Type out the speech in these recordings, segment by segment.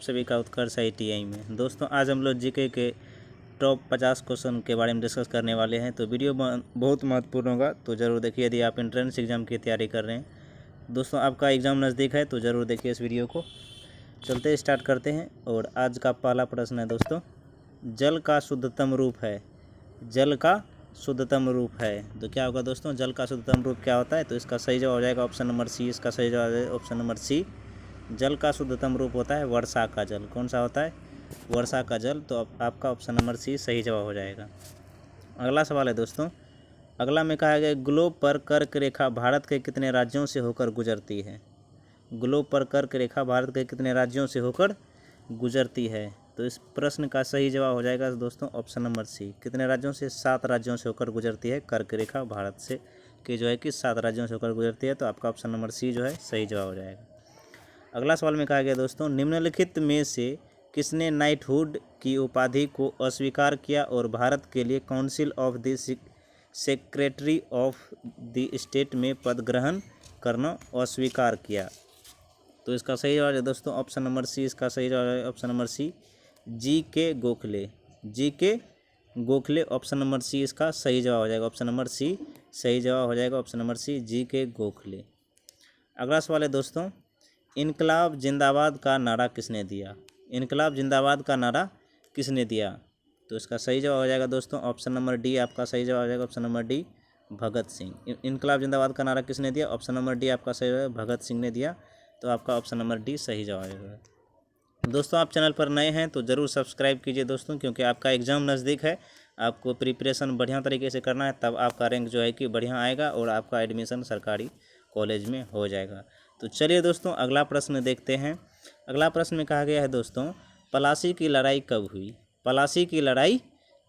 सभी का उत्कर्ष ITI में। दोस्तों आज हम लोग जीके के टॉप 50 क्वेश्चन के बारे में डिस्कस करने वाले हैं, तो वीडियो बहुत महत्वपूर्ण होगा, तो ज़रूर देखिए। यदि आप एंट्रेंस एग्ज़ाम की तैयारी कर रहे हैं दोस्तों, आपका एग्ज़ाम नज़दीक है, तो ज़रूर देखिए इस वीडियो को। चलते स्टार्ट करते हैं। और आज का पहला प्रश्न है दोस्तों, जल का शुद्धतम रूप है। जल का शुद्धतम रूप है तो क्या होगा दोस्तों? जल का शुद्धतम रूप क्या होता है? तो इसका सही जवाब हो जाएगा ऑप्शन नंबर सी। इसका सही जवाब है ऑप्शन नंबर सी। जल का शुद्धतम रूप होता है वर्षा का जल। कौन सा होता है? वर्षा का जल। तो आपका ऑप्शन नंबर सी सही जवाब हो जाएगा। अगला सवाल है दोस्तों, अगला में कहा गया ग्लोब पर कर्क रेखा भारत के कितने राज्यों से होकर गुजरती है? ग्लोब पर कर्क रेखा भारत के कितने राज्यों से होकर गुजरती है? तो इस प्रश्न का सही जवाब हो जाएगा दोस्तों ऑप्शन नंबर सी। कितने राज्यों से? 7 राज्यों से होकर गुजरती है कर्क रेखा भारत से कि जो है कि 7 राज्यों से होकर गुजरती है। तो आपका ऑप्शन नंबर सी जो है सही जवाब हो जाएगा। अगला सवाल में कहा गया दोस्तों, निम्नलिखित में से किसने नाइटहुड की उपाधि को अस्वीकार किया और भारत के लिए council of the secretary of the state में पद ग्रहण करना अस्वीकार किया? तो इसका सही जवाब है दोस्तों ऑप्शन नंबर सी। इसका सही जवाब है option number C, GK Gokhale. GK Gokhale option number C इसका सही जवाब हो जाएगा। ऑप्शन नंबर सी सही जवाब हो जाएगा। Option number C GK Gokhale. अगला सवाल है दोस्तों, इनकलाब जिंदाबाद का नारा किसने दिया? इनकलाब जिंदाबाद का नारा किसने दिया? तो इसका सही जवाब हो जाएगा दोस्तों ऑप्शन नंबर डी। आपका सही जवाब हो जाएगा option number D, Bhagat Singh. इनकलाब जिंदाबाद का नारा किसने दिया? ऑप्शन नंबर डी आपका सही है, भगत सिंह ने दिया। तो आपका ऑप्शन नंबर डी सही जवाब है। दोस्तों आप चैनल पर नए हैं तो ज़रूर सब्सक्राइब कीजिए दोस्तों, क्योंकि आपका एग्ज़ाम नज़दीक है, आपको प्रिपरेशन बढ़िया तरीके से करना है, तब आपका रैंक जो है कि बढ़िया आएगा और आपका एडमिशन सरकारी कॉलेज में हो जाएगा। तो चलिए दोस्तों अगला प्रश्न देखते हैं। अगला प्रश्न में कहा गया है दोस्तों, प्लासी की लड़ाई कब हुई? प्लासी की लड़ाई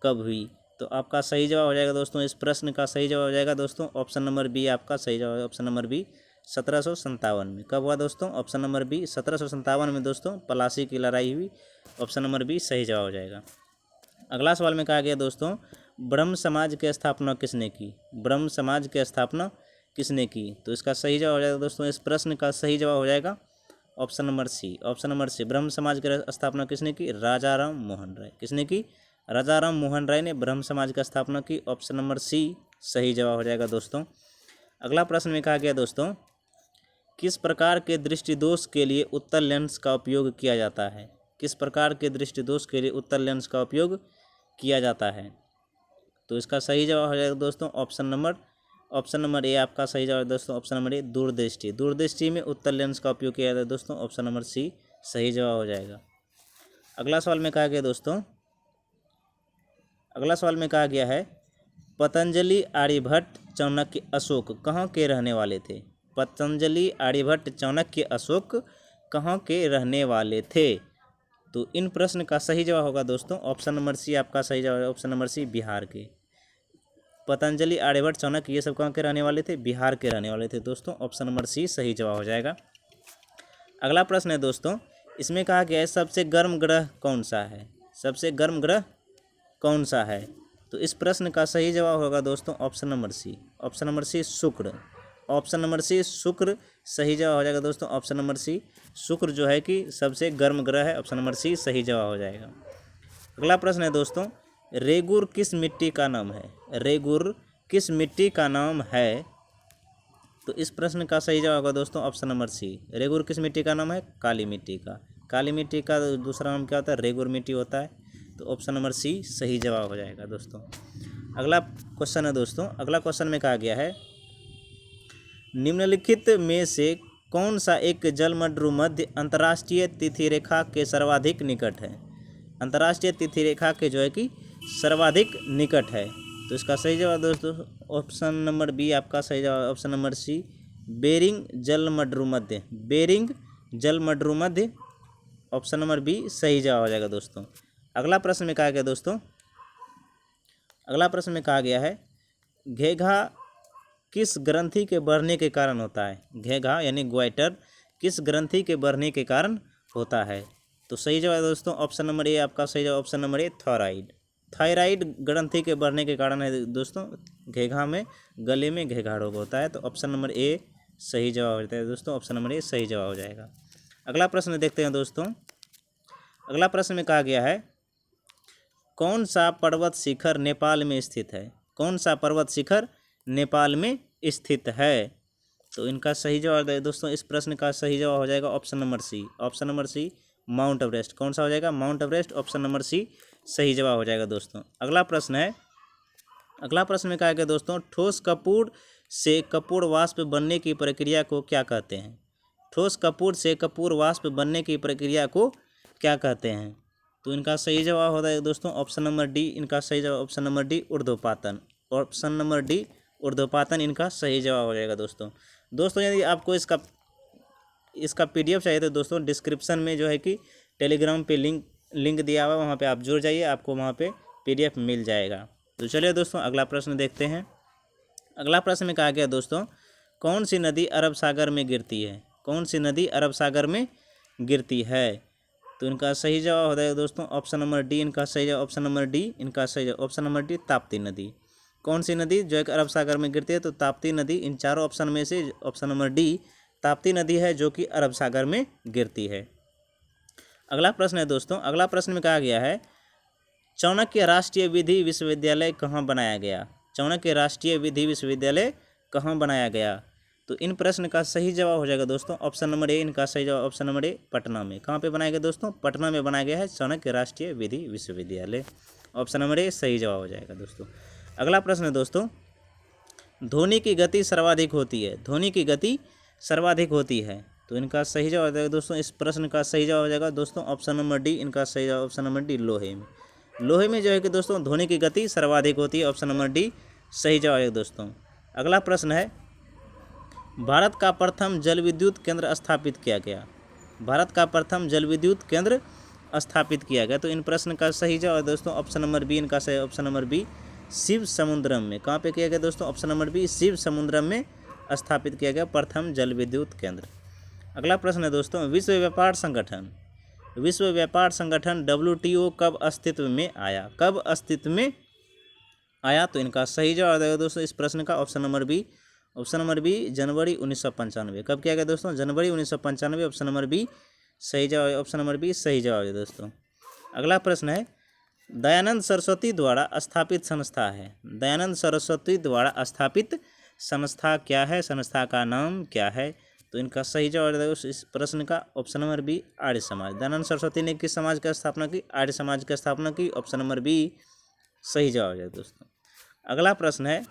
कब हुई? तो आपका सही जवाब हो जाएगा दोस्तों, इस प्रश्न का सही जवाब हो जाएगा दोस्तों ऑप्शन नंबर बी। आपका सही जवाब है ऑप्शन नंबर बी, 1757 में। कब हुआ दोस्तों? ऑप्शन नंबर बी, 1757 में दोस्तों प्लासी की लड़ाई हुई। ऑप्शन नंबर बी सही जवाब हो जाएगा। अगला सवाल में कहा गया दोस्तों, ब्रह्म समाज की स्थापना किसने की? ब्रह्म समाज की स्थापना किसने की? तो इसका सही जवाब हो जाएगा दोस्तों, इस प्रश्न का सही जवाब हो जाएगा option number C. Option number C, Brahmo Samaj की स्थापना किसने की? राजा राम मोहन राय। किसने की? राजा राम मोहन राय ने ब्रह्म समाज की स्थापना की। ऑप्शन नंबर सी सही जवाब हो जाएगा दोस्तों। अगला प्रश्न में कहा गया दोस्तों, किस प्रकार के दृष्टिदोष के लिए उत्तल लेंस का उपयोग किया जाता है? किस प्रकार के दृष्टिदोष के लिए उत्तल लेंस का उपयोग किया जाता है? तो इसका सही जवाब हो जाएगा दोस्तों ऑप्शन नंबर ए। आपका सही जवाब दोस्तों ऑप्शन नंबर ए, दूरदृष्टि। दूरदृष्टि में उत्तल लेंस का उपयोग किया जाता है दोस्तों। ऑप्शन नंबर सी सही जवाब हो जाएगा। अगला सवाल में कहा गया दोस्तों, अगला सवाल में कहा गया है, पतंजलि, आर्यभट्ट, चाणक्य, अशोक कहाँ के रहने वाले थे? पतंजलि, आर्यभट्ट, चाणक्य, अशोक कहाँ के रहने वाले थे? तो इन प्रश्न का सही जवाब होगा दोस्तों ऑप्शन नंबर सी। आपका सही जवाब है ऑप्शन नंबर सी, बिहार के। पतंजलि, आर्यभट्ट, चाणक्य ये सब कहाँ के रहने वाले थे? बिहार के रहने वाले थे दोस्तों। ऑप्शन नंबर सी सही जवाब हो जाएगा। अगला प्रश्न है दोस्तों, इसमें कहा गया है सबसे गर्म ग्रह कौन सा है? सबसे गर्म ग्रह कौन सा है? तो इस प्रश्न का सही जवाब होगा दोस्तों option number C. Option number C, Shukra. Option number C, शुक्र सही जवाब हो जाएगा दोस्तों। ऑप्शन नंबर सी, शुक्र जो है कि सबसे गर्म ग्रह है। ऑप्शन नंबर सी सही जवाब हो जाएगा। अगला प्रश्न है दोस्तों, रेगुर किस मिट्टी का नाम है? रेगुर किस मिट्टी का नाम है? तो इस प्रश्न का सही जवाब होगा दोस्तों ऑप्शन नंबर सी। रेगुर किस मिट्टी का नाम है? काली मिट्टी का। काली मिट्टी का दूसरा नाम क्या होता है? रेगुर मिट्टी होता है। तो ऑप्शन नंबर सी सही जवाब हो जाएगा दोस्तों। अगला क्वेश्चन है दोस्तों, अगला क्वेश्चन में कहा गया है, निम्नलिखित में से कौन सा एक जलमंडल मध्य अंतर्राष्ट्रीय तिथि रेखा के सर्वाधिक निकट है? अंतर्राष्ट्रीय तिथि रेखा के जो है कि सर्वाधिक निकट है। तो इसका सही जवाब दोस्तों ऑप्शन नंबर बी। आपका सही जवाब ऑप्शन नंबर सी, बेरिंग जलमंडल मध्य। बेरिंग जलमंडल मध्य ऑप्शन नंबर बी सही जवाब हो जाएगा दोस्तों। अगला प्रश्न में कहा गया दोस्तों, अगला प्रश्न में कहा गया है, घेघा किस ग्रंथि के बढ़ने के कारण होता है? घेघा यानी ग्वाइटर किस ग्रंथि के बढ़ने के कारण होता है? तो सही जवाब दोस्तों ऑप्शन नंबर ए। आपका सही जवाब ऑप्शन नंबर ए, थायराइड। थायराइड ग्रंथि के बढ़ने के कारण है दोस्तों घेघा में, गले में घेघा रोग होता है। तो ऑप्शन नंबर ए सही जवाब हो जाता है दोस्तों। ऑप्शन नंबर ए सही जवाब हो जाएगा। अगला प्रश्न देखते हैं दोस्तों, अगला प्रश्न में कहा गया है कौन सा पर्वत शिखर नेपाल में स्थित है? कौन सा पर्वत शिखर नेपाल में स्थित है? तो इनका सही जवाब है दोस्तों, इस प्रश्न का सही जवाब हो जाएगा option number C. Option number C Mount Everest. कौन सा हो जाएगा? Mount Everest. Option number C सही जवाब हो जाएगा दोस्तों। अगला प्रश्न है, अगला प्रश्न में कहा गया दोस्तों ठोस कपूर से कपूर वाष्प बनने की प्रक्रिया को क्या कहते हैं? ठोस कपूर से कपूर वाष्प बनने की प्रक्रिया को क्या कहते हैं? तो इनका सही जवाब होता है दोस्तों ऑप्शन नंबर डी। इनका सही जवाब ऑप्शन नंबर डी ऊर्ध्वपातन। ऑप्शन नंबर डी ऊर्ध्वपातन इनका सही जवाब हो जाएगा दोस्तों। दोस्तों यदि आपको इसका PDF चाहिए तो दोस्तों डिस्क्रिप्शन में जो है कि टेलीग्राम पे लिंक दिया हुआ है, वहाँ पे आप जुड़ जाइए, आपको वहाँ पे PDF मिल जाएगा। तो चलिए दोस्तों अगला प्रश्न देखते हैं। अगला प्रश्न में कहा गया दोस्तों कौन सी नदी अरब सागर में गिरती है? कौन सी नदी अरब सागर में गिरती है? तो इनका सही जवाब होता है दोस्तों ऑप्शन नंबर डी। इनका सही जवाब ऑप्शन नंबर डी। इनका सही जवाब ऑप्शन नंबर डी ताप्ती नदी। कौन सी नदी जो एक अरब सागर में गिरती है? तो ताप्ती नदी। इन चारों ऑप्शन में से ऑप्शन नंबर डी ताप्ती नदी है जो कि अरब सागर में गिरती है। अगला प्रश्न है दोस्तों, अगला प्रश्न में कहा गया है चाणक्य राष्ट्रीय विधि विश्वविद्यालय कहाँ बनाया गया? चाणक्य राष्ट्रीय विधि विश्वविद्यालय कहाँ बनाया गया? तो इन प्रश्न का सही जवाब हो जाएगा दोस्तों ऑप्शन नंबर ए। इनका सही जवाब ऑप्शन नंबर ए पटना में। कहाँ पे बनाया गया दोस्तों? पटना में बनाया गया है चाणक्य राष्ट्रीय विधि विश्वविद्यालय। ऑप्शन नंबर ए सही जवाब हो जाएगा दोस्तों। अगला प्रश्न है दोस्तों ध्वनि की गति सर्वाधिक होती है? ध्वनि की गति सर्वाधिक होती है। तो इनका सही जवाब हो जाएगा दोस्तों, इस प्रश्न का सही जवाब हो जाएगा दोस्तों ऑप्शन नंबर डी। इनका सही जवाब ऑप्शन नंबर डी लोहे में। लोहे में जो है कि दोस्तों ध्वनि की गति सर्वाधिक होती है। ऑप्शन नंबर डी सही जवाब है दोस्तों। अगला प्रश्न है भारत का प्रथम जल विद्युत केंद्र स्थापित किया गया? भारत का प्रथम जल विद्युत केंद्र स्थापित किया गया। तो इन प्रश्न का सही जवाब है दोस्तों ऑप्शन नंबर बी। इनका सही option number B Shiv Samudram में। कहाँ पे किया गया दोस्तों? Option number B Shiv Samudram में स्थापित किया गया प्रथम जल विद्युत केंद्र। अगला प्रश्न है दोस्तों विश्व व्यापार संगठन WTO कब अस्तित्व में आया? कब अस्तित्व में आया? तो इनका सही जवाब है दोस्तों इस प्रश्न का option number B. Option number B जनवरी 1995। कब किया गया दोस्तों? जनवरी 1995। ऑप्शन नंबर बी सही जवाब है। ऑप्शन नंबर बी सही जवाब है दोस्तों। अगला प्रश्न है दयानंद सरस्वती द्वारा स्थापित संस्था है। दयानंद सरस्वती द्वारा स्थापित संस्था क्या है? संस्था का नाम क्या है? तो इनका सही जवाब है इस प्रश्न का option number B Arya Samaj. Dayanand Saraswati ने किस समाज की स्थापना की? आर्य समाज की स्थापना की। ऑप्शन नंबर बी सही जवाब है दोस्तों। अगला प्रश्न है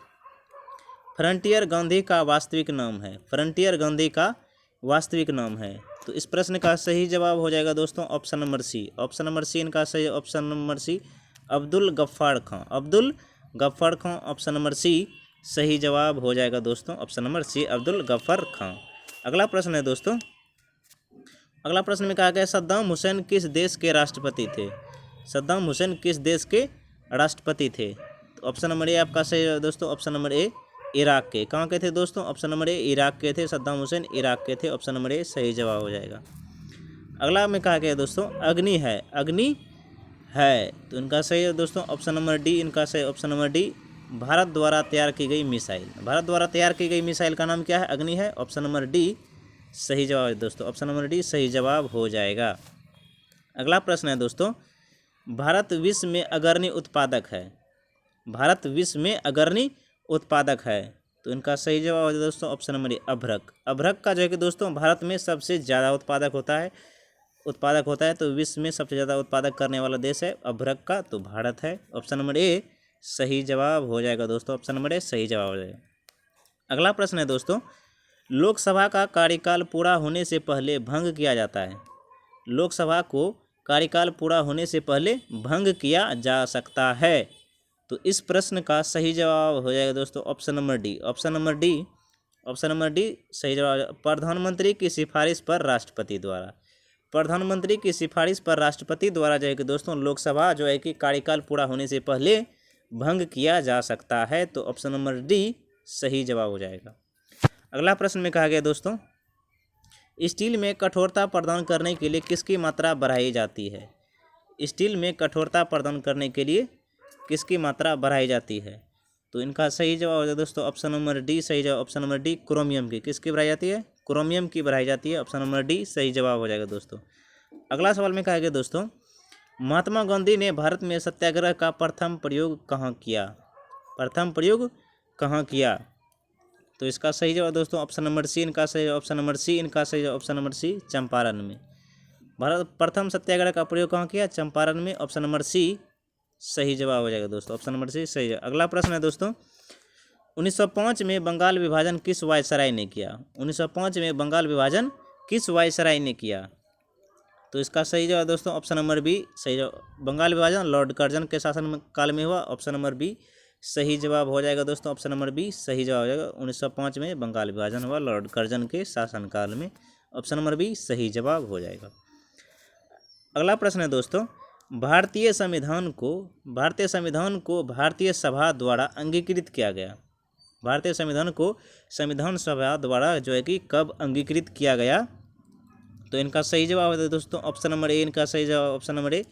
फ्रंटियर गांधी का वास्तविक नाम है? फ्रंटियर गांधी का वास्तविक नाम है। तो इस प्रश्न का सही जवाब हो जाएगा दोस्तों option number C. Option number C इनका सही option number C Abdul Ghaffar Khan. Abdul Ghaffar Khan option number C सही जवाब हो जाएगा दोस्तों option number C Abdul Ghaffar Khan. अगला प्रश्न है दोस्तों, अगला प्रश्न में कहा गया सद्दाम हुसैन किस देश के राष्ट्रपति थे? सद्दाम हुसैन किस देश के राष्ट्रपति थे? तो ऑप्शन नंबर ए आपका सही है दोस्तों ऑप्शन नंबर ए इराक के। कहाँ के थे दोस्तों? ऑप्शन नंबर ए इराक के थे। सद्दाम हुसैन इराक के थे। ऑप्शन नंबर ए सही जवाब हो जाएगा। अगला में कहा गया दोस्तों अग्नि है। अग्नि है तो इनका सही है दोस्तों ऑप्शन नंबर डी। इनका सही ऑप्शन नंबर डी भारत द्वारा तैयार की गई मिसाइल। भारत द्वारा तैयार की गई मिसाइल का नाम क्या है? अग्नि है। ऑप्शन नंबर डी सही जवाब है दोस्तों ऑप्शन नंबर डी सही जवाब हो जाएगा। अगला प्रश्न है दोस्तों भारत विश्व में अग्रणी उत्पादक है। भारत विश्व में अग्रणी उत्पादक है तो इनका सही जवाब हो जाएगा दोस्तों ऑप्शन नंबर ए अभ्रक। अभ्रक का जो है कि दोस्तों भारत में सबसे ज़्यादा उत्पादक होता है तो विश्व में सबसे ज़्यादा उत्पादक करने वाला देश है अभ्रक का तो भारत है। ऑप्शन नंबर ए सही जवाब हो जाएगा दोस्तों ऑप्शन नंबर ए सही जवाब हो जाएगा। अगला प्रश्न है दोस्तों लोकसभा का कार्यकाल पूरा होने से पहले भंग किया जाता है। लोकसभा को कार्यकाल पूरा होने से पहले भंग किया जा सकता है तो इस प्रश्न का सही जवाब हो जाएगा दोस्तों option number D. Option number D सही जवाब प्रधानमंत्री की सिफारिश पर राष्ट्रपति द्वारा। प्रधानमंत्री की सिफारिश पर राष्ट्रपति द्वारा जो है कि दोस्तों लोकसभा जो है कि कार्यकाल पूरा होने से पहले भंग किया जा सकता है तो ऑप्शन नंबर डी सही जवाब हो जाएगा। अगला प्रश्न में कहा गया दोस्तों स्टील में कठोरता प्रदान करने के लिए किसकी मात्रा बढ़ाई जाती है? स्टील में कठोरता प्रदान करने के लिए किसकी मात्रा बढ़ाई जाती है? तो इनका सही जवाब हो जाएगा दोस्तों ऑप्शन नंबर डी सही जवाब ऑप्शन नंबर डी क्रोमियम की। किसकी बढ़ाई जाती है? क्रोमियम की बढ़ाई जाती है। ऑप्शन नंबर डी सही जवाब हो जाएगा दोस्तों। अगला सवाल में कहा गया दोस्तों, महात्मा गांधी ने भारत में सत्याग्रह का प्रथम प्रयोग कहाँ किया? प्रथम प्रयोग कहाँ किया? तो इसका सही जवाब दोस्तों ऑप्शन नंबर सी इनका सही, ऑप्शन नंबर सी इनका सही, ऑप्शन नंबर सी चंपारण में। भारत प्रथम सत्याग्रह का प्रयोग कहाँ किया? चंपारण में। ऑप्शन नंबर सी सही जवाब हो जाएगा दोस्तों, ऑप्शन नंबर सी सही जवाब। अगला प्रश्न है दोस्तों, 1905 में बंगाल विभाजन किस वायसराय ने किया? 1905 में बंगाल विभाजन किस वायसराय ने किया? तो इसका सही जवाब दोस्तों ऑप्शन नंबर बी सही जवाब। बंगाल विभाजन लॉर्ड कर्जन के शासन काल में हुआ। ऑप्शन नंबर बी सही जवाब हो जाएगा दोस्तों, ऑप्शन नंबर बी सही जवाब हो जाएगा। 1905 में बंगाल विभाजन हुआ लॉर्ड कर्जन के शासनकाल में। ऑप्शन नंबर बी सही जवाब हो जाएगा। अगला प्रश्न है दोस्तों, भारतीय संविधान को भारतीय सभा द्वारा अंगीकृत किया गया। भारतीय संविधान को संविधान सभा द्वारा जो है कि कब अंगीकृत किया गया? तो इनका सही जवाब है दोस्तों ऑप्शन नंबर ए इनका सही जवाब, ऑप्शन नंबर ए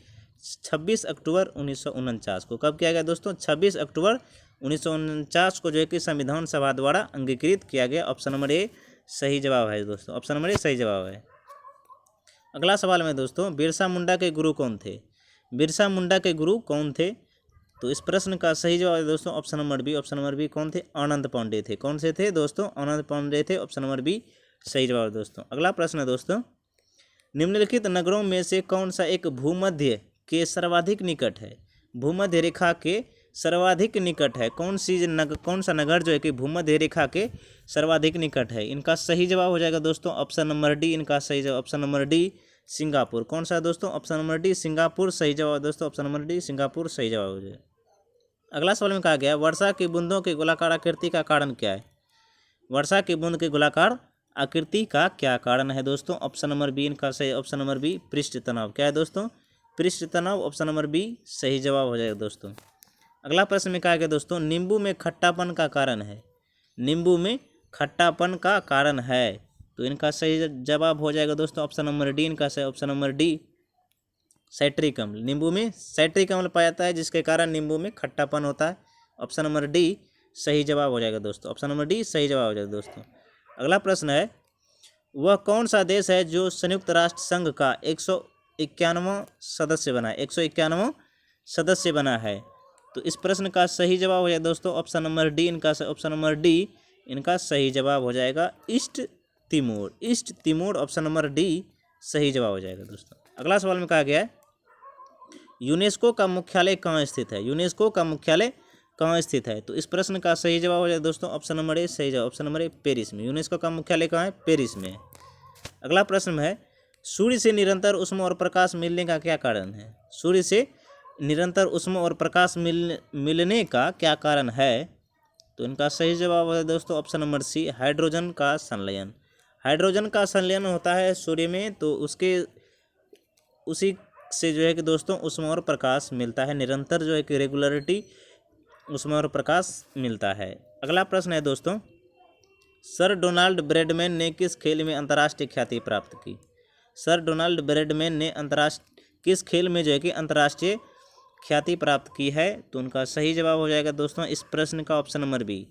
26 अक्टूबर 1949 को। कब किया गया दोस्तों? 26 अक्टूबर 1949 को जो है कि संविधान सभा द्वारा अंगीकृत किया गया। ऑप्शन नंबर ए सही जवाब है दोस्तों, ऑप्शन नंबर ए सही जवाब है। अगला सवाल में दोस्तों, बिरसा मुंडा के गुरु कौन थे? बिरसा मुंडा के गुरु कौन थे? तो इस प्रश्न का सही जवाब है दोस्तों option number B. Option number B कौन थे? आनंद पांडे थे। कौन से थे दोस्तों? आनंद पांडे थे। ऑप्शन नंबर बी सही जवाब दोस्तों। अगला प्रश्न है दोस्तों, निम्नलिखित नगरों में से कौन सा एक भूमध्य के सर्वाधिक निकट है? भूमध्य रेखा के सर्वाधिक निकट है। कौन सा नगर जो है कि भूमध्य रेखा के सर्वाधिक निकट है? इनका सही जवाब हो जाएगा दोस्तों ऑप्शन नंबर डी इनका सही जवाब, ऑप्शन नंबर डी सिंगापुर। कौन सा है दोस्तों? ऑप्शन नंबर डी सिंगापुर सही जवाब दोस्तों, ऑप्शन नंबर डी सिंगापुर सही जवाब हो जाएगा। अगला सवाल में कहा गया, वर्षा की बूंदों की गोलाकार आकृति का कारण क्या है? वर्षा की बूंद के गोलाकार आकृति का क्या कारण है दोस्तों? ऑप्शन नंबर बी इनका सही, ऑप्शन नंबर बी पृष्ठ तनाव। क्या है दोस्तों? पृष्ठ तनाव। ऑप्शन नंबर बी सही जवाब हो जाएगा दोस्तों। अगला प्रश्न में कहा गया दोस्तों, नींबू में खट्टापन का कारण है। नींबू में खट्टापन का कारण है, तो इनका सही जवाब हो जाएगा दोस्तों ऑप्शन नंबर डी इनका सही, ऑप्शन नंबर डी साइट्रिक अम्ल। नींबू में साइट्रिक अम्ल पाया जाता है जिसके कारण नींबू में खट्टापन होता है। ऑप्शन नंबर डी सही जवाब हो जाएगा दोस्तों, ऑप्शन नंबर डी सही जवाब हो जाएगा दोस्तों। अगला प्रश्न है, वह कौन सा देश है जो संयुक्त राष्ट्र संघ का 151वां सदस्य बना है? 151वां सदस्य बना है। तो इस प्रश्न का सही जवाब हो जाएगा दोस्तों ऑप्शन नंबर डी इनका, ऑप्शन नंबर डी इनका सही जवाब हो जाएगा east Timor. East Timor option number D सही जवाब हो जाएगा दोस्तों। अगला सवाल में कहा गया है, यूनेस्को का मुख्यालय कहाँ स्थित है? यूनेस्को का मुख्यालय कहाँ स्थित है? तो इस प्रश्न का सही जवाब हो जाएगा दोस्तों ऑप्शन नंबर ए सही जवाब, ऑप्शन नंबर ए पेरिस में। यूनेस्को का मुख्यालय कहाँ है? पेरिस में। अगला प्रश्न है, सूर्य से निरंतर ऊष्मा और प्रकाश मिलने का क्या कारण है? सूर्य से निरंतर ऊष्मा और प्रकाश मिलने का क्या कारण है? तो इनका सही जवाब है दोस्तों ऑप्शन नंबर सी हाइड्रोजन का संलयन। हाइड्रोजन का संलयन होता है सूर्य में, तो उसी से जो है कि दोस्तों ऊष्मा और प्रकाश मिलता है, निरंतर जो है कि रेगुलरिटी ऊष्मा और प्रकाश मिलता है। अगला प्रश्न है दोस्तों, सर डोनाल्ड ब्रैडमैन ने किस खेल में अंतर्राष्ट्रीय ख्याति प्राप्त की? सर डोनाल्ड ब्रैडमैन ने किस खेल में जो है कि अंतर्राष्ट्रीय ख्याति प्राप्त की है? तो उनका सही जवाब हो जाएगा दोस्तों इस प्रश्न का option number B,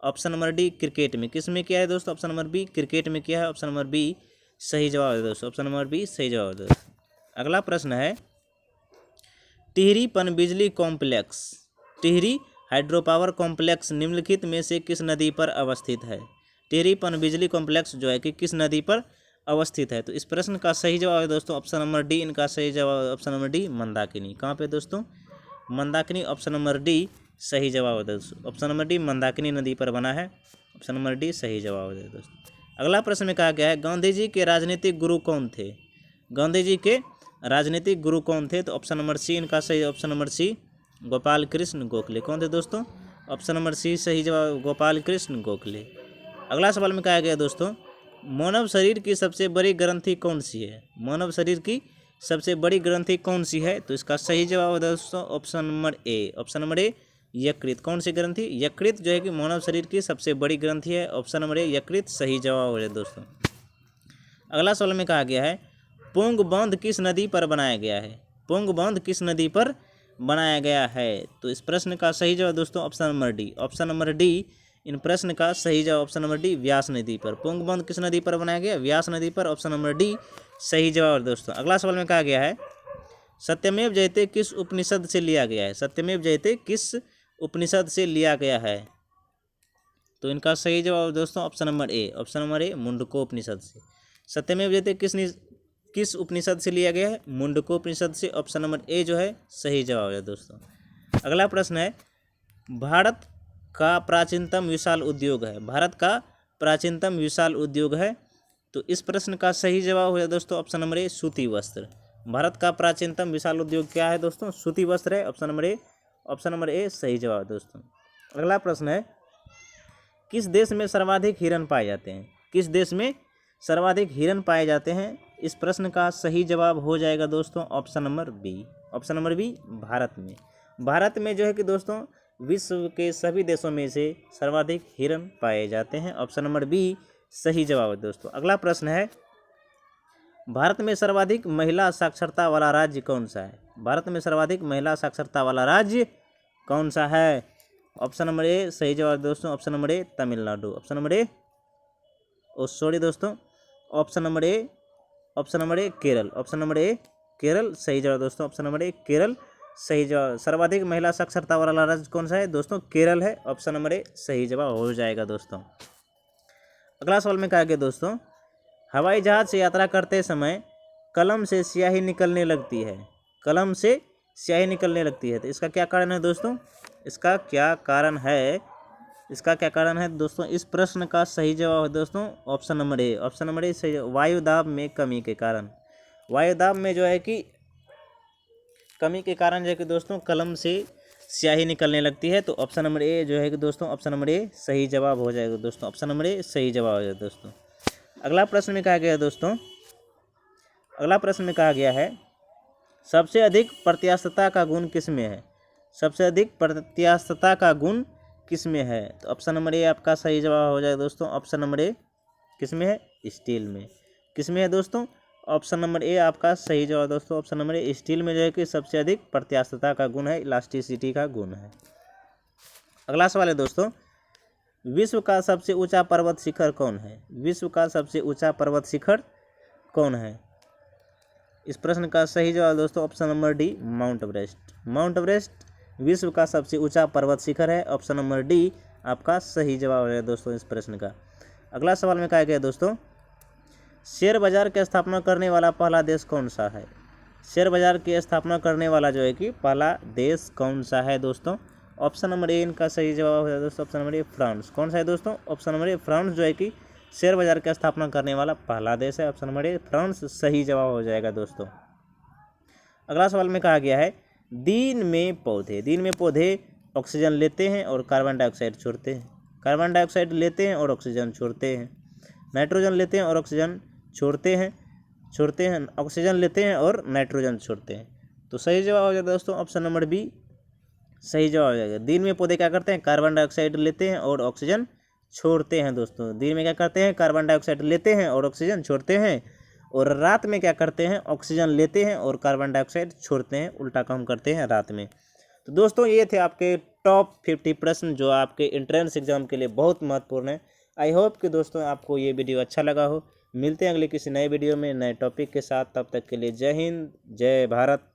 option number D cricket में। किस में किया है दोस्तों? ऑप्शन नंबर बी क्रिकेट में किया है। ऑप्शन नंबर बी सही जवाब है दोस्तों, ऑप्शन नंबर बी सही जवाब है दोस्तों। अगला प्रश्न है, टिहरी पनबिजली complex, Tehri hydro power complex निम्नलिखित में से किस नदी पर अवस्थित है? टिहरी पनबिजली कॉम्प्लेक्स जो है कि किस नदी पर अवस्थित है? तो इस प्रश्न का सही जवाब है दोस्तों ऑप्शन नंबर डी इनका सही जवाब, ऑप्शन नंबर डी मंदाकिनी। कहाँ पे दोस्तों? मंदाकिनी। ऑप्शन नंबर डी सही जवाब है दोस्तों, ऑप्शन नंबर डी मंदाकिनी नदी पर बना है। ऑप्शन नंबर डी सही जवाब है दोस्तों। अगला प्रश्न में कहा गया है, गांधी जी के राजनीतिक गुरु कौन थे? गांधी जी के राजनीतिक गुरु कौन थे? तो ऑप्शन नंबर सी इनका सही, option number C Gopal Krishna Gokhale. कौन थे दोस्तों? ऑप्शन नंबर सी सही जवाब गोपाल कृष्ण गोखले। अगला सवाल में कहा गया दोस्तों, मानव शरीर की सबसे बड़ी ग्रंथि कौन सी है? मानव शरीर की सबसे बड़ी ग्रंथि कौन सी है? तो इसका सही जवाब है दोस्तों option number A, option number ए यकृत। कौन सी ग्रंथि? यकृत जो है कि मानव शरीर की सबसे बड़ी ग्रंथि है। ऑप्शन नंबर ए यकृत सही जवाब हो जाए दोस्तों। अगला सवाल में कहा गया है, पोंग बांध किस नदी पर बनाया गया है? पोंग बांध किस नदी पर बनाया गया है? तो इस प्रश्न का सही जवाब दोस्तों option number D, option number D इन प्रश्न का सही जवाब ऑप्शन नंबर डी व्यास नदी पर। पुंग बांध किस नदी पर बनाया गया? व्यास नदी पर। ऑप्शन नंबर डी सही जवाब है दोस्तों। अगला सवाल में कहा गया है सत्यमेव जयते किस उपनिषद से लिया गया है? सत्यमेव जयते किस उपनिषद से लिया गया है? तो इनका सही जवाब दोस्तों option number A. Option number A Mundakopanishad से। सत्यमेव जयते किस उपनिषद से लिया गया है? मुंडकोपनिषद से। ऑप्शन नंबर ए जो है सही जवाब है दोस्तों। अगला प्रश्न है भारत का प्राचीनतम विशाल उद्योग है। भारत का प्राचीनतम विशाल उद्योग है। तो इस प्रश्न का सही जवाब हो जाए दोस्तों ऑप्शन नंबर ए सूती वस्त्र। भारत का प्राचीनतम विशाल उद्योग क्या है दोस्तों? सूती वस्त्र है। Option number A. Option number ए सही जवाब है दोस्तों। अगला प्रश्न है किस देश में सर्वाधिक हिरण पाए जाते हैं? किस देश में सर्वाधिक हिरण पाए जाते हैं? इस प्रश्न का सही जवाब हो जाएगा दोस्तों option number B. Option number B Bharat में। भारत में जो है कि दोस्तों विश्व के सभी देशों में से सर्वाधिक हिरण पाए जाते हैं। ऑप्शन नंबर बी सही जवाब है दोस्तों। अगला प्रश्न है भारत में सर्वाधिक महिला साक्षरता वाला राज्य कौन सा है? भारत में सर्वाधिक महिला साक्षरता वाला राज्य कौन सा है? ऑप्शन नंबर ए सही जवाब दोस्तों। Option number A Tamil Nadu. Option number A sorry दोस्तों option number A Kerala. Option number A Kerala सही जवाब दोस्तों। ऑप्शन नंबर ए केरल सही जवाब। सर्वाधिक महिला साक्षरता वाला राज्य कौन सा है दोस्तों? केरल है। ऑप्शन नंबर ए सही जवाब हो जाएगा दोस्तों। अगला सवाल में कहा गया दोस्तों हवाई जहाज से यात्रा करते समय कलम से स्याही निकलने लगती है। कलम से स्याही निकलने लगती है तो इसका क्या कारण है दोस्तों? इसका क्या कारण है? इसका क्या कारण है दोस्तों? इस प्रश्न का सही जवाब है दोस्तों option number A. Option number ए सही। वायुदाब में कमी के कारण। वायुदाब में जो है कि कमी के कारण जो है कि दोस्तों कलम से स्याही निकलने लगती है। तो ऑप्शन नंबर ए जो है कि दोस्तों ऑप्शन नंबर ए सही जवाब हो जाएगा दोस्तों। ऑप्शन नंबर ए सही जवाब हो जाएगा दोस्तों। अगला प्रश्न में कहा गया है दोस्तों अगला प्रश्न में कहा गया है सबसे अधिक प्रत्यास्थता का गुण किस में है? सबसे अधिक प्रत्यास्थता का गुण किस में है? तो ऑप्शन नंबर ए आपका सही जवाब हो जाएगा दोस्तों। ऑप्शन नंबर ए किस में है? स्टील में। किस में है दोस्तों? ऑप्शन नंबर ए आपका सही जवाब दोस्तों। ऑप्शन नंबर ए स्टील में जो है कि सबसे अधिक प्रत्यास्थता का गुण है, इलास्टिसिटी का गुण है। अगला सवाल है दोस्तों विश्व का सबसे ऊंचा पर्वत शिखर कौन है? विश्व का सबसे ऊंचा पर्वत शिखर कौन है? इस प्रश्न का सही जवाब दोस्तों option number D mount Everest. Mount Everest विश्व का सबसे ऊंचा पर्वत शिखर है। ऑप्शन नंबर डी आपका सही जवाब है दोस्तों इस प्रश्न का। अगला सवाल में कहा गया दोस्तों शेयर बाजार की स्थापना करने वाला पहला देश कौन सा है? शेयर बाजार की स्थापना करने वाला जो है कि पहला देश कौन सा है दोस्तों? ऑप्शन नंबर ए इनका सही जवाब है दोस्तों। ऑप्शन नंबर ए फ्रांस। कौन सा है दोस्तों? ऑप्शन नंबर ए फ्रांस जो है कि शेयर बाजार की स्थापना करने वाला पहला देश है। ऑप्शन नंबर ए फ्रांस सही जवाब हो जाएगा दोस्तों। अगला सवाल में कहा गया है दिन में पौधे ऑक्सीजन लेते हैं और कार्बन डाइऑक्साइड छोड़ते हैं। कार्बन डाइऑक्साइड लेते हैं और ऑक्सीजन छोड़ते हैं। नाइट्रोजन लेते हैं और ऑक्सीजन छोड़ते हैं। ऑक्सीजन लेते हैं और नाइट्रोजन छोड़ते हैं। तो सही जवाब हो जाएगा दोस्तों ऑप्शन नंबर बी सही जवाब हो जाएगा। दिन में पौधे क्या करते हैं? कार्बन डाइऑक्साइड लेते हैं और ऑक्सीजन छोड़ते हैं दोस्तों। दिन में क्या करते हैं? कार्बन डाइऑक्साइड लेते हैं और ऑक्सीजन छोड़ते हैं। और रात में क्या करते हैं? ऑक्सीजन लेते हैं और कार्बन डाइऑक्साइड छोड़ते हैं। उल्टा काम करते हैं रात में। तो दोस्तों ये थे आपके टॉप 50 प्रश्न जो आपके एंट्रेंस एग्जाम के लिए बहुत महत्वपूर्ण है। आई होप कि दोस्तों आपको ये वीडियो अच्छा लगा हो। मिलते हैं अगले किसी नए वीडियो में नए टॉपिक के साथ। तब तक के लिए जय हिंद, जय भारत।